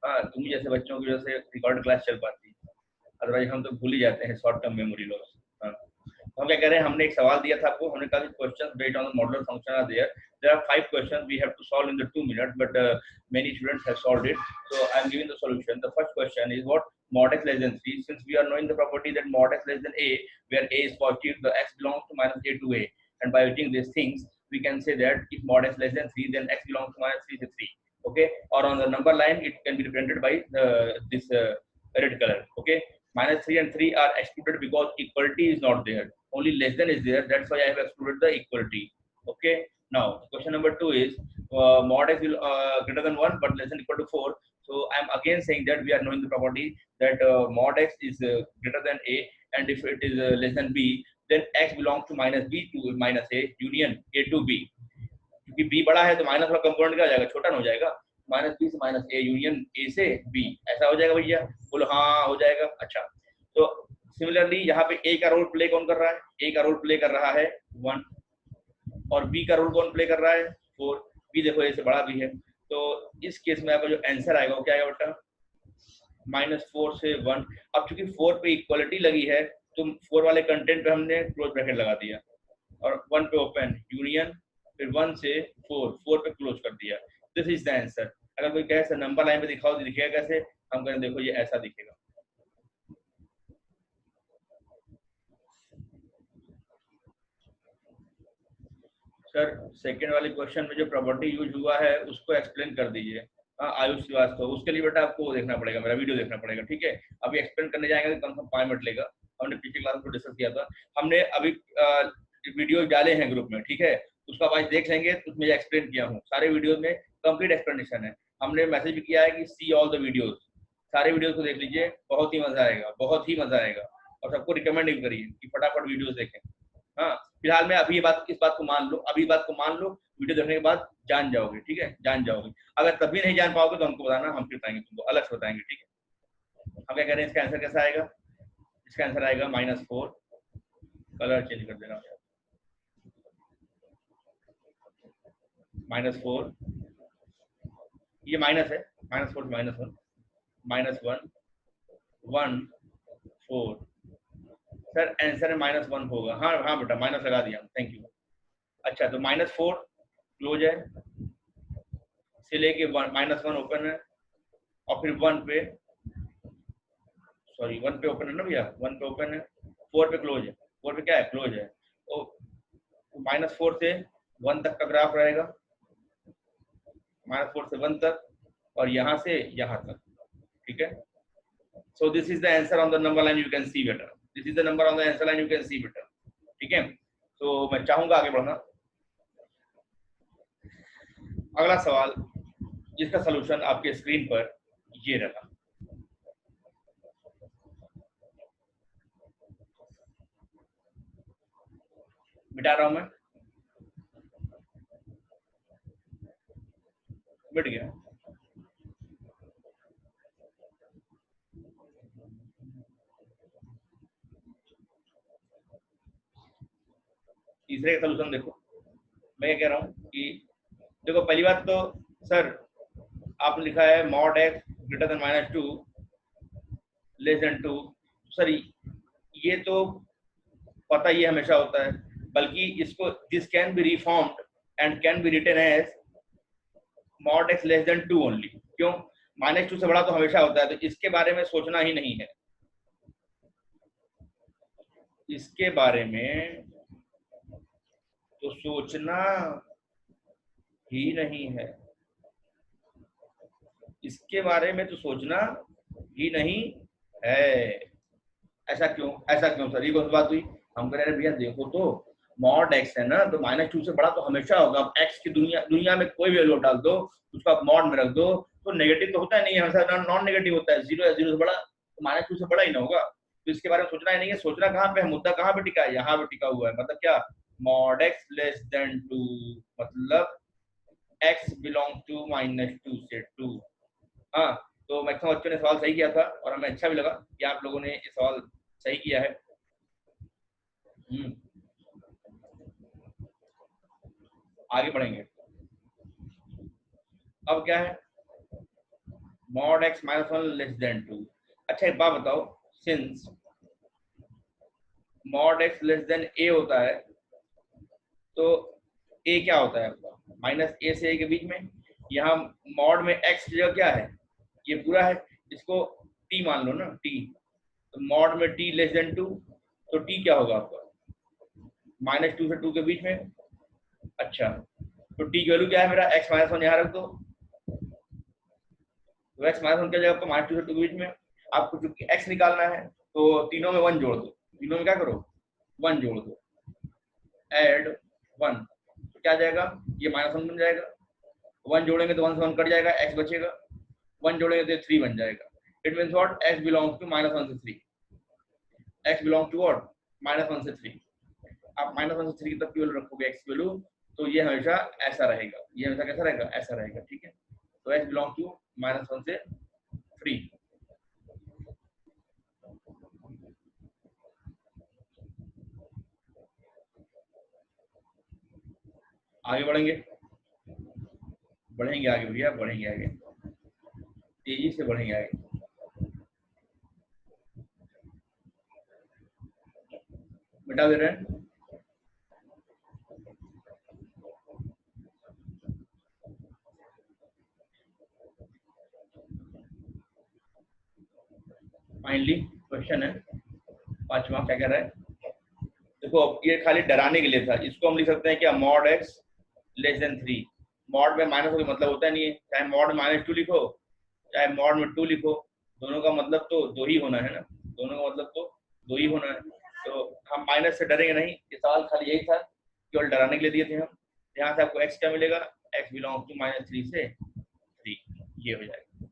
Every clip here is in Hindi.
हाँ, तुम जैसे बच्चों की वजह से रिकॉर्ड क्लास चल पाती है, अदरवाइज हम तो भूल ही जाते हैं, शॉर्ट टर्म मेमोरी लॉस। हाँ, तो हम क्या कह रहे हैं, हमने एक सवाल दिया था आपको, हमने कहा questions based on the modular function are there, there are 5 questions we have to solve in the 2 minutes, but many students have solved it, so I am giving the solution. The first question is what mod x less than 3, since we are knowing the property that mod x less than a, where a is positive, the x belongs to minus a to a, and by using these things we can say that if mod x less than 3, then x belongs to minus 3 to 3. Okay, or on the number line it can be represented by this red color. Okay, minus 3 and 3 are excluded because equality is not there, only less than is there, that's why I have excluded the equality. Okay, now question number 2 is mod x will greater than 1 but less than equal to 4. So I am again saying that we are knowing the property that mod x is greater than a, and if it is less than b, then x belongs to minus b to minus a union a to b. क्योंकि b बड़ा है तो माइनस वाला कंपोनेंट क्या हो जाएगा, छोटा हो जाएगा, माइनस बी से माइनस ए यूनियन ए से बी, ऐसा हो जाएगा भैया, बोलो हाँ हो जाएगा। अच्छा, तो सिमिलरली यहाँ पे ए का रोल प्ले कौन कर रहा है, ए का रोल प्ले कर रहा है 1, और बी का रोल कौन प्ले कर रहा है 4, बी देखो ए से बड़ा भी है, तो इस केस में आपका जो आंसर आएगा वो क्या आएगा बेटा, -4 से 1। अब चूंकि 4 पे इक्वालिटी लगी है तो 4 वाले कंटेंट पे हमने क्लोज ब्रैकेट लगा दिया, और 1 पे ओपन यूनियन, फिर 1 से 4 पे क्लोज कर दिया। This is the answer. अगर कोई कहे सर नंबर लाइन पे दिखाओ तो दिखेगा कैसे, हम कहें देखो ये ऐसा दिखेगा। सर सेकंड वाले क्वेश्चन में जो प्रॉपर्टी यूज हुआ है उसको एक्सप्लेन कर दीजिए। हाँ आयुष श्रीवास्तव, उसके लिए बेटा आपको देखना पड़ेगा, मेरा वीडियो देखना पड़ेगा, ठीक है। अभी एक्सप्लेन करने जाएंगे तो कम से कम 5 मिनट लेगा, हमने पिछले क्लास में डिस्कस किया था, हमने अभी वीडियो डाले हैं ग्रुप में, ठीक है, उसका आज देख लेंगे, उसमें एक्सप्लेन किया हूँ, सारे वीडियो में कंप्लीट एक्सप्लेनेशन है। हमने मैसेज भी किया है कि सी ऑल द वीडियोज, सारे वीडियोज को देख लीजिए, बहुत ही मजा आएगा, बहुत ही मजा आएगा, और सबको रिकमेंड भी करिए कि फटाफट वीडियोज देखें। हाँ, फिलहाल में अभी इस बात को मान लो, अभी बात को मान लो, वीडियो देखने के बाद जान जाओगे, ठीक है, जान जाओगे। अगर तभी नहीं जान पाओगे तो हमको बताना, हम फिर बताएंगे, तुमको अलग से बताएंगे, ठीक है। हम क्या कह रहे हैं, इसका आंसर कैसा आएगा, इसका आंसर आएगा -4, कलर चेंज कर देना, -4, ये माइनस है, -4 से -1, -1 1 4, सर आंसर है -1 होगा। हाँ हाँ बेटा, माइनस लगा दिया, थैंक यू। अच्छा, तो -4 क्लोज है, से लेके -1 ओपन है, और फिर 1 पे, सॉरी 1 पे ओपन है ना भैया, 1 पे ओपन है, 4 पे क्लोज है, 4 पे क्या है, क्लोज है। तो -4 से 1 तक का ग्राफ रहेगा, -4 से 1 तक, और यहाँ से यहाँ तक, ठीक है। So this is the answer on the number line, you can see better. This is the number on the answer line, you can see better. ठीक है, तो मैं चाहूंगा आगे बढ़ना। अगला सवाल जिसका सलूशन आपके स्क्रीन पर ये रहा, मिटा रहा हूं मैं, मिट गया। तीसरे का सलूशन देखो, मैं क्या कह रहा हूं कि देखो, पहली बात तो सर आपने लिखा है mod x greater than -2 less than 2, sir ये तो पता ही हमेशा होता है, बल्कि इसको this can be reformed and can be written as mod x less than 2 only. क्यों, -2 से बड़ा तो हमेशा होता है, तो इसके बारे में सोचना ही नहीं है, इसके बारे में तो सोचना ही नहीं है, इसके बारे में तो सोचना ही नहीं है। ऐसा क्यों, ऐसा क्यों सर, ये कौन सी बात हुई। हम कह रहे हैं भैया देखो तो mod x है ना, तो -2 से बड़ा तो हमेशा होगा। अब x की दुनिया में कोई वैल्यू डाल दो, उसका mod में रख दो, तो नेगेटिव तो होता है नहीं, हमेशा नॉन नेगेटिव होता है, 0 है, 0 से बड़ा, तो -2 से बड़ा ही ना होगा, तो इसके बारे में सोचना ही नहीं है। सोचना कहाँ पे है, मुद्दा कहाँ पे टिका है, यहाँ पे टिका हुआ है। मतलब क्या, mod x लेस देन 2, मतलब x बिलोंग टू -2 से 2। हाँ, तो मैक्सिमम बच्चों ने सवाल सही किया था, और हमें अच्छा भी लगा कि आप लोगों ने ये सवाल सही किया है। आगे बढ़ेंगे। अब क्या है, mod x minus one less than two. अच्छा एक बात बताओ, since mod x less than a होता है तो ए क्या होता है आपका, माइनस ए से ए के बीच में। यहाँ मॉड में एक्स की जगह क्या है, ये पूरा है, इसको टी मान लो ना, टी। तो मॉड में टी लेस देन टू, तो टी क्या होगा आपका, माइनस टू से टू के बीच में। अच्छा तो टी की वैल्यू क्या है मेरा, एक्स माइनस वन यहाँ रख दो, तो एक्स माइनस वन क्या जाएगा आपका, माइनस टू से टू के बीच में। आपको चूंकि एक्स निकालना है तो तीनों में वन जोड़ दो, तीनों में क्या करो, वन जोड़ दो, एड वन, तो क्या जाएगा, ये माइनस वन बन जाएगा। वन जोड़ेंगे तो वन से वन कट जाएगा, एक्स बचेगा, वन जोड़ेंगे तो थ्री बन जाएगा। It means what, x belongs to minus one से three, x belongs to what, minus one से थ्री। आप माइनस वन से थ्री की तब की वैल्यू रखोगे एक्स वैल्यू, तो ये हमेशा ऐसा रहेगा, ये हमेशा कैसा रहेगा, ऐसा रहेगा, ठीक है। तो x belong to minus one से थ्री। आगे बढ़ेंगे, बढ़ेंगे आगे भैया, बढ़ेंगे आगे, तेजी से बढ़ेंगे आगे। मिटा दे रहे हैं, फाइनली क्वेश्चन है पांचवा, क्या कह रहा है, देखो ये खाली डराने के लिए था, इसको हम लिख सकते हैं क्या, mod x less then three. Mod में माइनस का मतलब होता नहीं है, चाहे मॉड माइनस टू लिखो चाहे मॉड में टू लिखो, दोनों का मतलब तो दो ही होना है ना, दोनों का मतलब तो दो ही होना है। तो हम माइनस से डरेंगे नहीं, ये सवाल खाली यही था, केवल डराने के लिए दिए थे हम। यहाँ से आपको एक्स क्या मिलेगा, x belong to minus three से थ्री, ये हो जाएगा,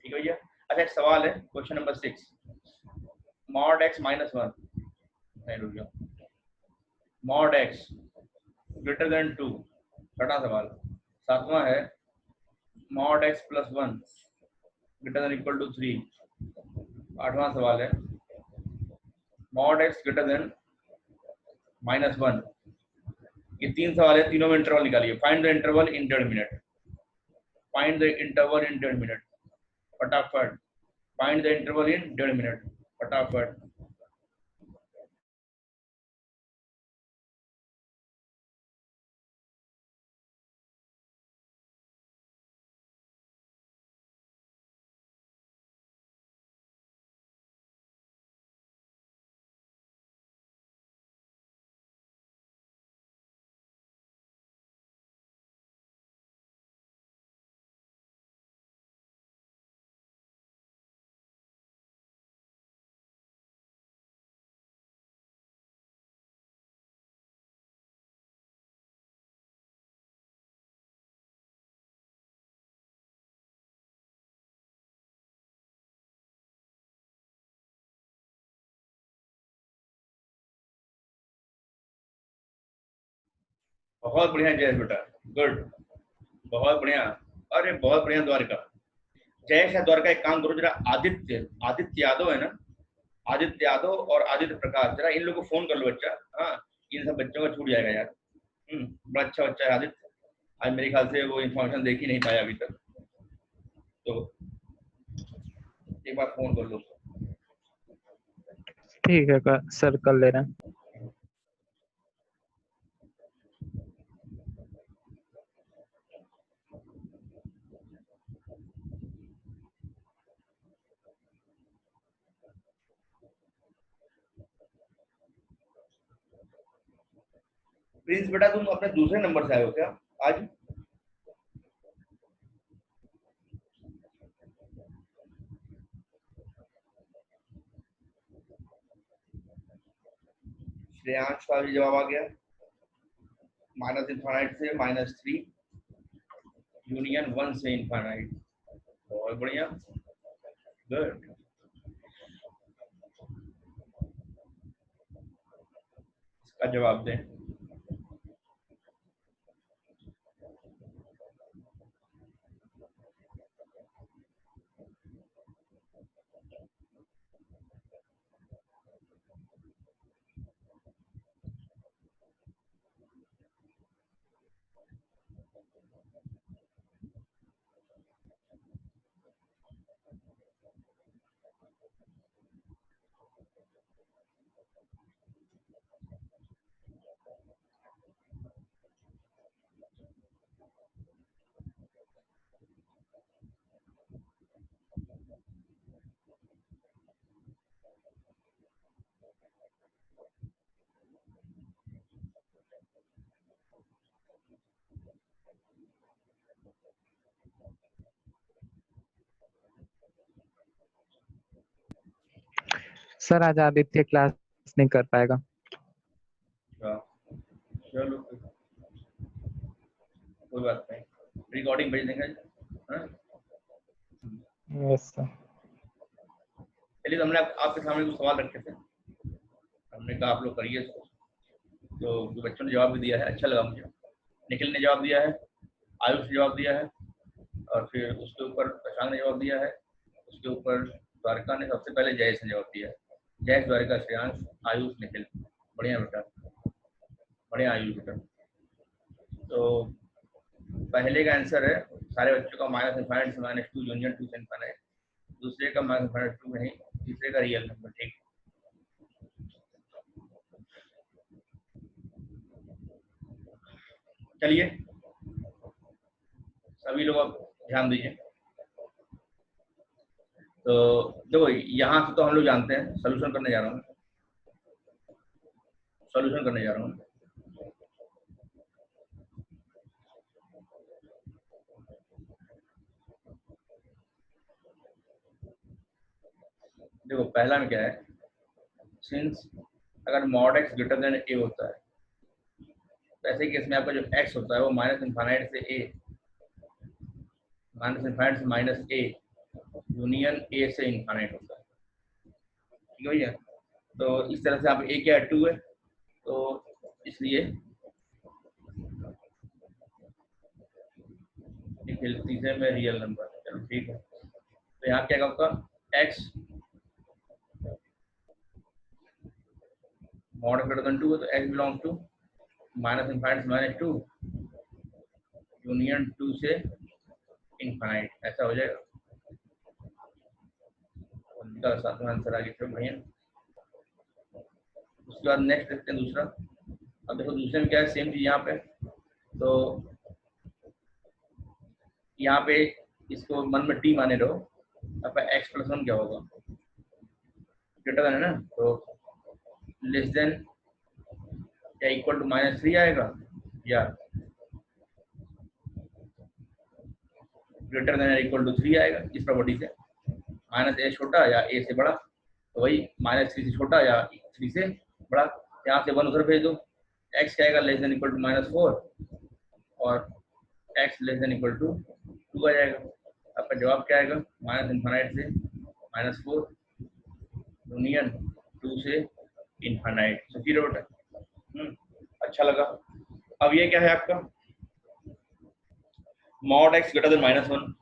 ठीक है भैया। अच्छा एक सवाल है, question number 6, mod x minus one, रुक जाओ, mod x greater than two, छठा सवाल। सातवां है mod x plus one greater than equal to three. आठवां सवाल है mod x greater than minus one. ये तीन सवाल है, तीनों में इंटरवल निकालिए, find the interval in 1.5 minute, find the interval in 1.5 minute, फटाफट, find the interval in 1.5 minute, फटाफट। बहुत बढ़िया जयेश बेटा, गुड, बहुत बढ़िया, अरे बहुत बढ़िया द्वारका। जयेश है द्वारका, एक काम करो जरा, आदित्य, आदित्य यादव है ना, आदित्य यादव और आदित्य प्रकाश, जरा इन लोगों को फोन कर लो बच्चा। हाँ इन सब बच्चों का छूट जाएगा यार। बड़ा अच्छा बच्चा है आदित्य, आज मेरे ख्याल से वो इन्फॉर्मेशन देख ही नहीं पाया अभी तक, तो एक बार फोन कर लो। ठीक है सर, कर ले रहे हैं। प्रिंस बेटा तुम अपने दूसरे नंबर से आए हो क्या आज? श्रेयांश का भी जवाब आ गया, माइनस इनफाइनाइट से माइनस थ्री, यूनियन वन से इनफाइनाइट, बहुत बढ़िया, गुड। इसका जवाब दें। सर आज आदित्य क्लास नहीं कर पाएगा। हाँ, चलो कोई बात नहीं, रिकॉर्डिंग भेज देंगे। हाँ? Yes sir. चलिए, तो हमने आपके सामने कुछ सवाल रखे थे, हमने कहा आप लोग करिए इसको। तो बच्चों ने जवाब भी दिया है, अच्छा लगा मुझे। निखिल ने जवाब दिया है, आयुष ने जवाब दिया है, और फिर उसके ऊपर प्रशांत ने जवाब दिया है, उसके ऊपर द्वारका ने, सबसे पहले जयेश ने जवाब दिया है। जयेश, द्वारका, श्रेयांश, आयुष, निखिल। बढ़िया बेटा, बढ़िया आयुष बेटा। तो पहले का आंसर है सारे बच्चों का माइनस इनफाइनाइट से -2 यूनियन 2 से इनफाइनाइट। दूसरे का माइनस इनफाइनाइट 2 नहीं, तीसरे का रियल नंबर। ठीक, चलिए सभी लोग अब ध्यान दीजिए। तो देखो, यहाँ से तो हम लोग जानते हैं, सोल्यूशन करने जा रहा हूँ, सोल्यूशन करने जा रहा हूँ। देखो पहला में क्या है, सिंस अगर mod x greater then a होता है, तो ऐसे केस में आपका जो एक्स होता है वो माइनस इनफाइनाइट से ए, माइनस इनफाइनाइट से माइनस ए यूनियन ए से इनफाइनाइट होता है। ठीक है भैया? तो इस तरह से आप ए क्या 2 है, तो इसलिए तीसरे में रियल नंबर। चलो ठीक है, तो यहाँ क्या होगा, एक्स मॉड ग्रेटर देन 2 है, तो x belongs to minus infinite से -2 यूनियन 2 से इनफाइनाइट, ऐसा हो जाएगा। उनका सातवां आंसर आ गया भैया। उसके बाद नेक्स्ट देखते हैं दूसरा। अब देखो दूसरे में क्या है, सेम चीज यहाँ पे। तो यहाँ पे इसको मन में टी माने रहो, आपका एक्स प्लस 1 क्या होगा, ग्रेटर देन है ना, तो लेस देन या इक्वल टू -3 आएगा, या ग्रेटर देन या इक्वल टू 3 आएगा। इस प्रॉपर्टी से माइनस ए छोटा या ए से बड़ा, तो वही -3 से छोटा या 3 से बड़ा। यहाँ से 1 उधर भेज दो, एक्स क्या आएगा, लेस देन इक्वल टू -4, और x less than equal to 2 आ जाएगा। आपका जवाब क्या आएगा, माइनस इनफाइनाइट से -4 यूनियन 2 से इनफाइनाइट। तो जीरो बेटा। अच्छा लगा। अब ये क्या है आपका, मॉड एक्स ग्रेटर देन -1।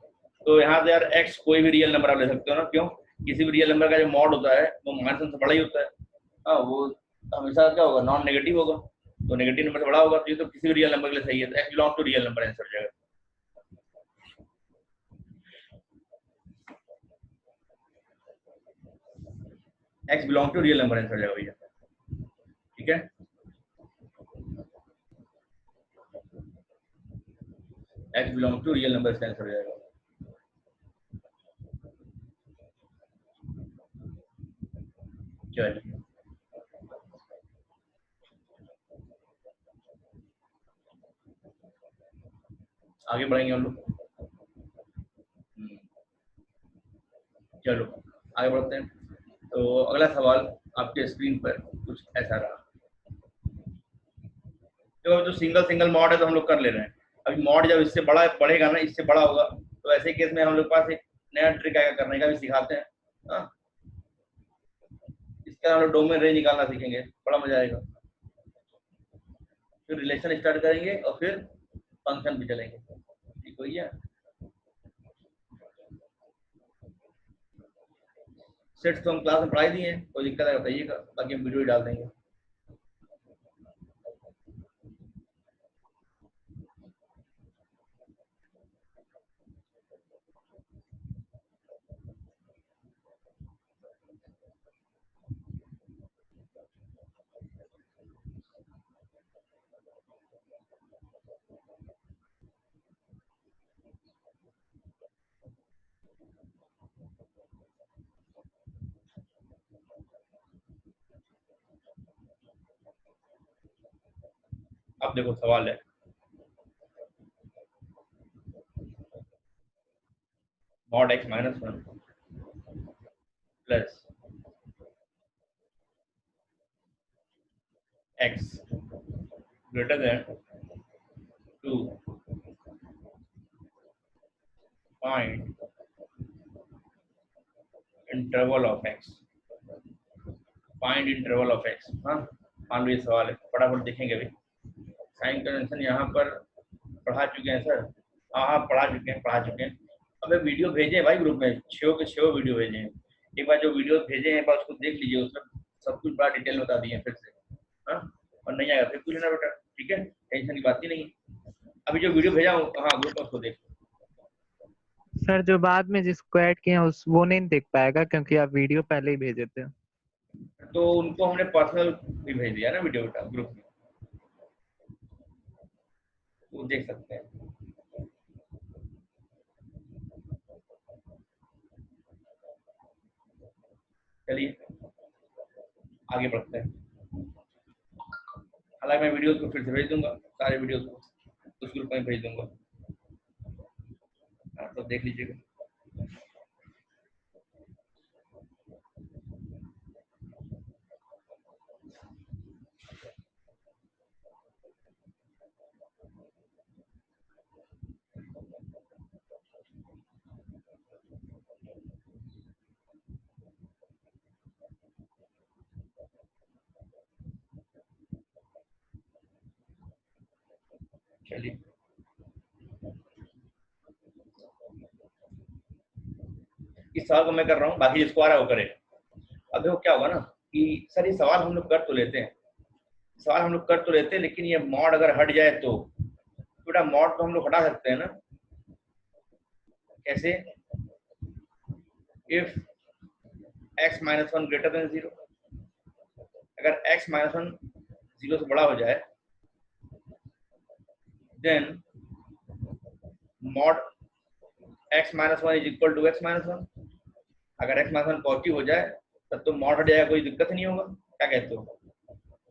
तो यहाँ से यार एक्स कोई भी रियल नंबर आप ले सकते हो ना, क्यों, किसी भी रियल नंबर का जो मॉड होता है वो -1 से बड़ा ही होता है। हाँ, वो हमेशा क्या होगा, नॉन नेगेटिव होगा, तो नेगेटिव नंबर से बड़ा होगा, तो ये तो किसी भी रियल नंबर के लिए सही है। तो x belong to real number answer हो जाएगा। X belong to real number answer हो जाएगा भैया। ठीक है, x belong to real number answer हो जाएगा। चलिए आगे बढ़ेंगे हम लोग। चलो आगे बढ़ते हैं। तो अगला सवाल आपके स्क्रीन पर कुछ ऐसा रहा। तो जो सिंगल सिंगल मॉड है तो हम लोग कर ले रहे हैं। अभी मॉड जब इससे बड़ा बढ़ेगा ना, इससे बड़ा होगा, तो ऐसे केस में हम लोग पास एक नया ट्रिक आएगा करने का, भी सिखाते हैं। हाँ, इसका हम लोग डोमेन रेंज निकालना सीखेंगे, बड़ा मजा आएगा। फिर रिलेशन स्टार्ट करेंगे और फिर फंक्शन भी चलेंगे। ठीक हो गया। सेट्स तो हम क्लास में पढ़ाई दिए हैं, कोई दिक्कत है बताइएगा, बाकी हम वीडियो डाल देंगे। अब देखो सवाल है, mod x -1 plus x greater than 2, find interval of x, find interval of x। हाँ, मान लो ये सवाल है, फटाफट देखेंगे अभी। साइन कन्वेंशन यहाँ पर पढ़ा चुके हैं सर। हाँ पढ़ा चुके हैं। अब वीडियो भेजे भाई ग्रुप में, 6 के 6 वीडियो भेजे हैं। एक बार जो वीडियो भेजे हैं एक बार उसको देख लीजिए, उसमें सब कुछ बड़ा डिटेल बता दिए फिर से। हाँ, और नहीं आएगा फिर पूछ लेना बेटा, ठीक है, टेंशन की बात ही नहीं। अभी जो वीडियो भेजा हूँ हाँ ग्रुप में, उसको देख। सर जो बाद में जिसको ऐड किए हैं उस वो नहीं देख पाएगा क्योंकि आप वीडियो पहले ही भेजे थे। तो उनको हमने पर्सनल भी भेज दिया ना वीडियो बेटा ग्रुप में, वो देख सकते हैं। चलिए आगे बढ़ते हैं। हालांकि मैं वीडियोस को फिर से भेज दूंगा, सारे वीडियोस को उस ग्रुप में भेज दूंगा, तो देख लीजिएगा। चलिए इस सवाल को मैं कर रहा हूँ, बाकी जिसको आ रहा है वो करे। अब देखो क्या होगा ना कि सर ये सवाल हम लोग कर तो लेते हैं, लेकिन ये मॉड अगर हट जाए तो बेटा मॉड को हम लोग हटा सकते हैं ना, कैसे? If x minus one greater then 0, अगर x माइनस वन 0 से बड़ा हो जाए then mod x minus one is equal to x minus one. अगर x माइनस वन पॉजिटिव हो जाए तब तो मॉड हट जाएगा, कोई दिक्कत नहीं होगा। क्या कहते हो?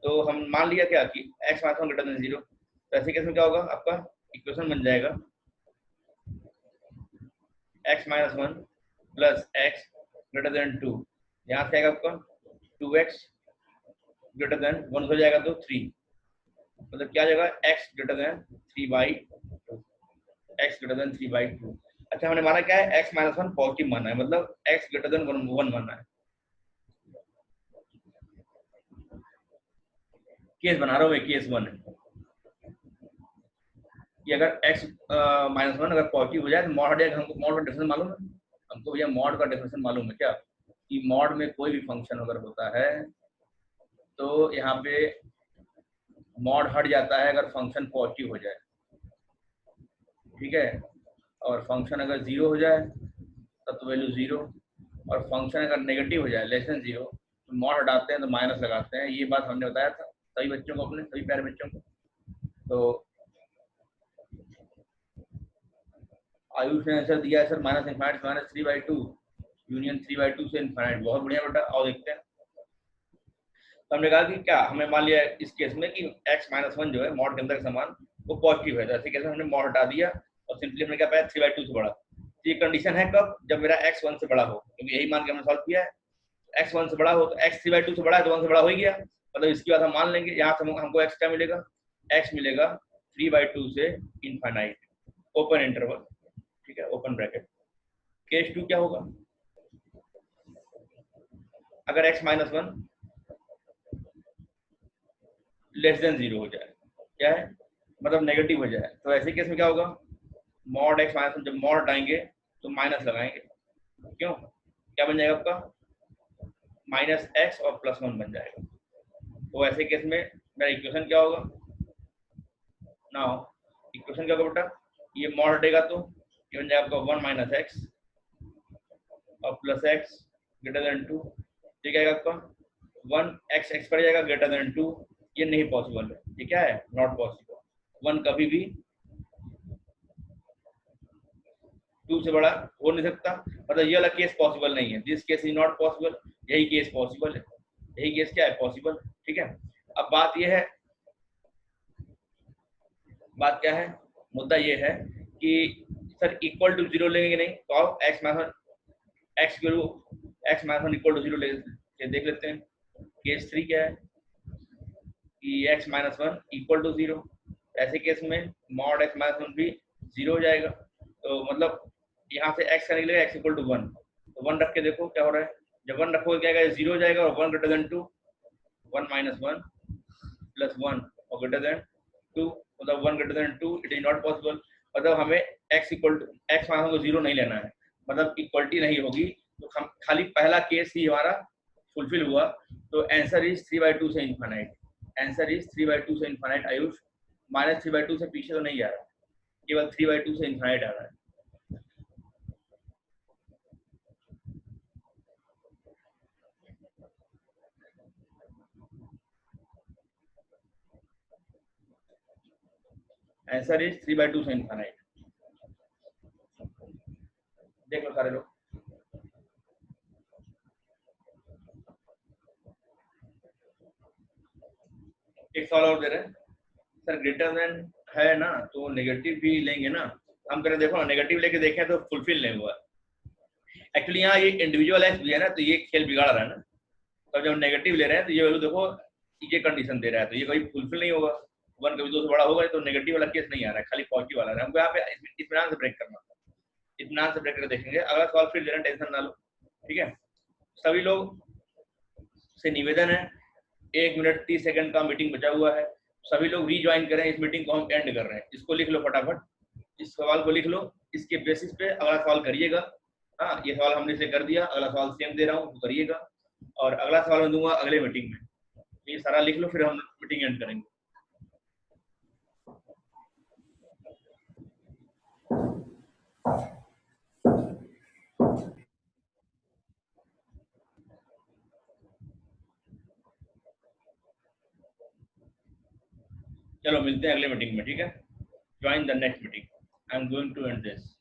तो हम मान लिया क्या कि x minus one greater then 0, तो ऐसे केस में क्या होगा, आपका इक्वेशन बन जाएगा x minus one plus x greater than 2। यहाँ से आएगा आपका 2x ग्रेटर देन 1 हो जाएगा तो 3, मतलब क्या आ जाएगा x greater then 3/2, x greater then 3/2। अच्छा हमने माना क्या है, x माइनस वन पॉजिटिव माना है, मतलब x ग्रेटर देन 1 माना है। केस बना रहा हूँ मैं, केस 1 है कि अगर x माइनस वन अगर पॉजिटिव हो जाए तो मॉड हट जाएगा। हमको मॉड का डेफिनेशन मालूम है, हमको भैया मॉड का डेफिनेशन मालूम है क्या, कि मॉड में कोई भी फंक्शन अगर होता है तो यहाँ पे मॉड हट जाता है अगर फंक्शन पॉजिटिव हो जाए, ठीक है, और फंक्शन अगर 0 हो जाए तब तो वैल्यू 0, और फंक्शन अगर नेगेटिव हो जाए लेस देन 0 तो मॉड हटाते हैं तो माइनस लगाते हैं। ये बात हमने बताया था सभी बच्चों को, अपने सभी प्यारे बच्चों को। तो आयुष ने आंसर दिया है sir minus infinite minus 3/2 union 3/2 से इनफाइनाइट। बहुत बढ़िया बेटा, आओ देखते हैं। तो हमने कहा कि क्या हमें मान लिया इस केस में कि x माइनस वन जो है मॉड के अंदर का समान वो पॉजिटिव है, तो ऐसे केस में हमने मॉड हटा दिया और सिंपली हमने क्या पाया 3/2 से बड़ा। तो ये कंडीशन है कब, जब मेरा x 1 से बड़ा हो, क्योंकि यही मान के हमने सॉल्व किया है। x 1 से बड़ा हो तो x 3/2 से बड़ा है तो 1 से बड़ा हो ही गया, मतलब इसकी बात हम मान लेंगे। यहाँ से हमको x क्या मिलेगा, x मिलेगा 3/2 से इनफाइनाइट, ओपन इंटरवल, ठीक है, ओपन ब्रैकेट। केस 2 क्या होगा, अगर x minus one less then 0 हो जाए, क्या है मतलब नेगेटिव हो जाए, तो ऐसे केस में क्या होगा, मॉड x माइनस, जब मॉड हटाएंगे तो माइनस लगाएंगे, क्यों, क्या बन जाएगा आपका माइनस x और प्लस 1 बन जाएगा। तो ऐसे केस में मेरा इक्वेशन क्या होगा, नाउ इक्वेशन क्या होगा बेटा, ये मॉड हटेगा तो ये बन जाएगा आपका 1 माइनस एक्स और प्लस एक्स ग्रेटर देन 2, ठीक है आपका 1 x पड़ जाएगा ग्रेटर देन 2। ये नहीं पॉसिबल है, ये क्या है, नॉट पॉसिबल। 1 कभी भी 2 से बड़ा हो नहीं सकता, मतलब ये वाला केस पॉसिबल नहीं है, this case is not possible, यही केस पॉसिबल है, यही केस क्या है, पॉसिबल, ठीक है। अब बात ये है, बात क्या है, मुद्दा ये है कि सर इक्वल टू 0 लेंगे नहीं, तो आप x minus x minus one equal to 0 ले देख लेते हैं। केस 3 क्या है, कि x minus one equal to 0। ऐसे केस में मॉड x माइनस वन भी 0 हो जाएगा। तो मतलब यहाँ से x का निकलेगा x इक्वल टू 1, तो 1 रख के देखो क्या हो रहा है। जब 1 रखोगे क्या आएगा, 0 हो जाएगा, और 1 ग्रेटर देन 2, 1 माइनस 1 प्लस 1 और ग्रेटर देन 2, मतलब 1 greater than 2 it is not possible. मतलब हमें x equal to x minus को 0 नहीं लेना है, मतलब इक्वलिटी नहीं होगी। तो हम खाली पहला केस ही हमारा फुलफिल हुआ। तो आंसर इज 3/2 से इनफाइनाइट। आंसर इज 3/2 से इनफाइनाइट। आयुष माइनस 3/2 से पीछे तो नहीं जा रहा, केवल 3/2 से इनफाइनाइट आ रहा है। आंसर इज 3/2 से इनफाइनाइट। देख लो सारे लोग। एक सवाल और दे रहे हैं सर, ग्रेटर देन है ना तो नेगेटिव भी लेंगे ना। हम करें देखो ना, नेगेटिव लेके देखें तो फुलफिल नहीं हुआ। एक्चुअली यहाँ ये इंडिविजुअल एक्स भी है ना, तो ये खेल बिगाड़ रहा है ना। तो जब नेगेटिव ले रहे हैं तो ये वैल्यू देखो, ये कंडीशन दे रहा है, तो ये कभी फुलफिल नहीं होगा। 1 कभी 2 से बड़ा होगा, तो नेगेटिव वाला केस नहीं आ रहा है, खाली पॉजिटिव वाला है। हमको यहाँ पे इत्मीनान से ब्रेक करना था, इत्मीनान से ब्रेक करके देखेंगे। अगला सवाल फिर ले रहे हैं, टेंशन ना लो, ठीक है। सभी लोग से निवेदन है, 1 मिनट 30 सेकंड का मीटिंग बचा हुआ है, सभी लोग रीज्वाइन करें। इस मीटिंग को हम एंड कर रहे हैं। इसको लिख लो फटाफट, इस सवाल को लिख लो, इसके बेसिस पे अगला सवाल करिएगा। हाँ, ये सवाल हमने से कर दिया, अगला सवाल सेम दे रहा हूँ तो करिएगा, और अगला सवाल मैं दूंगा अगले मीटिंग में। ये सारा लिख लो, फिर हम मीटिंग एंड करेंगे। चलो मिलते हैं अगले मीटिंग में, ठीक है। Join the next meeting. I am going to end this.